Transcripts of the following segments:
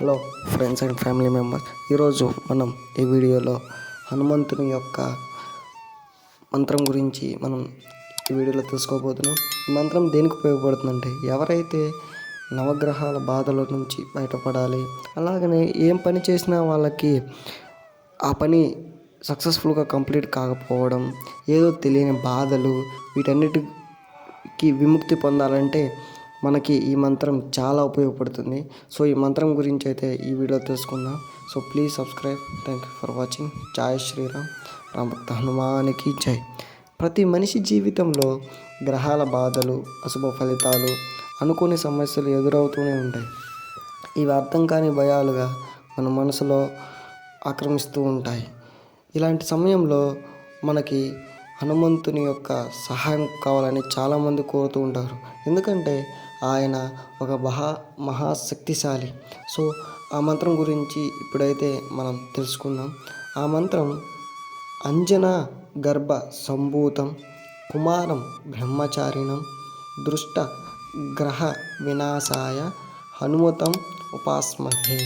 Hello friends and family members, ఈరోజు మనం ఈ వీడియోలో హనుమంతుని యొక్క మంత్రం గురించి మనం ఈ వీడియోలో తెలుసుకోబోతున్నాం. ఈ మంత్రం దేనికి ఉపయోగపడుతుందంటే, ఎవరైతే నవగ్రహాల బాధల నుంచి బయటపడాలి, అలాగనే ఏం పని చేసినా వాళ్ళకి ఆ పని సక్సెస్ఫుల్గా కంప్లీట్ కాకపోవడం, ఏదో తెలియని బాధలు, వీటన్నిటికి విముక్తి పొందాలంటే మనకి ఈ మంత్రం చాలా ఉపయోగపడుతుంది. సో ఈ మంత్రం గురించి అయితే ఈ వీడియో తెలుసుకుందాం. So please subscribe. Thank you for watching. జై శ్రీరామ్. రామభక్త హనుమానికి జై. ప్రతి మనిషి జీవితంలో గ్రహాల బాధలు, అశుభ ఫలితాలు, అనుకోని సమస్యలు ఎదురవుతూనే ఉంటాయి. ఇవి అర్థం కాని భయాలుగా మన మనసులో ఆక్రమిస్తూ ఉంటాయి. ఇలాంటి సమయంలో మనకి హనుమంతుని యొక్క సహాయం కావాలని చాలామంది కోరుతూ ఉంటారు. ఎందుకంటే ఆయన ఒక మహాశక్తిశాలి. సో ఆ మంత్రం గురించి ఇప్పుడైతే మనం తెలుసుకుందాం. ఆ మంత్రం అంజనా గర్భ సంభూతం కుమారం బ్రహ్మచారిణం దృష్ట గ్రహ వినాశాయ హనుమతం ఉపాస్మహే.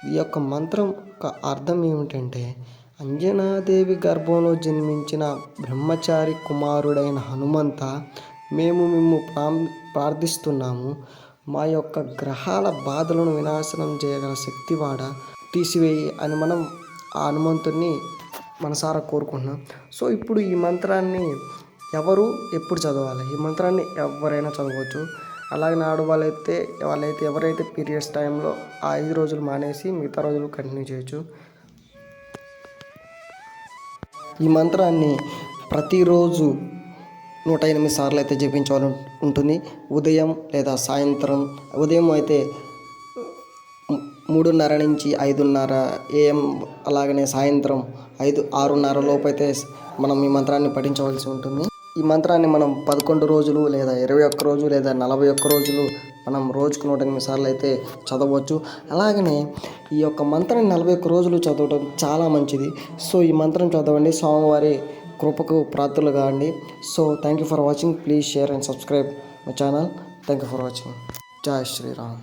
ఈ యొక్క మంత్రం యొక్క అర్థం ఏమిటంటే, అంజనాదేవి గర్భంలో జన్మించిన బ్రహ్మచారి కుమారుడైన హనుమంత, మేము మిమ్ము ప్రార్థిస్తున్నాము. మా యొక్క గ్రహాల బాధలను వినాశనం చేయగల శక్తివాడ, తీసివేయి అని మనం ఆ హనుమంతుడిని మనసారా కోరుకుంటున్నాం. సో ఇప్పుడు ఈ మంత్రాన్ని ఎవరు ఎప్పుడు చదవాలి? ఈ మంత్రాన్ని ఎవరైనా చదవచ్చు. అలాగే వాళ్ళైతే ఎవరైతే పీరియడ్స్ టైంలో ఆ 5 రోజులు మానేసి మిగతా రోజులు కంటిన్యూ చేయొచ్చు. ఈ మంత్రాన్ని ప్రతిరోజు 108 సార్లు అయితే జపించాలని ఉంటుంది. ఉదయం లేదా సాయంత్రం. ఉదయం అయితే 3:30 నుంచి 5:30 AM, అలాగనే సాయంత్రం 6:30 లోపు అయితే మనం ఈ మంత్రాన్ని పఠించవలసి ఉంటుంది. ఈ మంత్రాన్ని మనం 11 రోజులు లేదా 21 రోజు లేదా 41 రోజులు మనం రోజుకు 108 సార్లు అయితే చదవచ్చు. అలాగనే ఈ యొక్క మంత్రాన్ని 41 రోజులు చదవడం చాలా మంచిది. సో ఈ మంత్రం చదవండి, స్వామివారి కృపకు ప్రార్థనలు కాండి. So thank you for watching. Please share and subscribe my channel. Thank you for watching. జై శ్రీరామ్.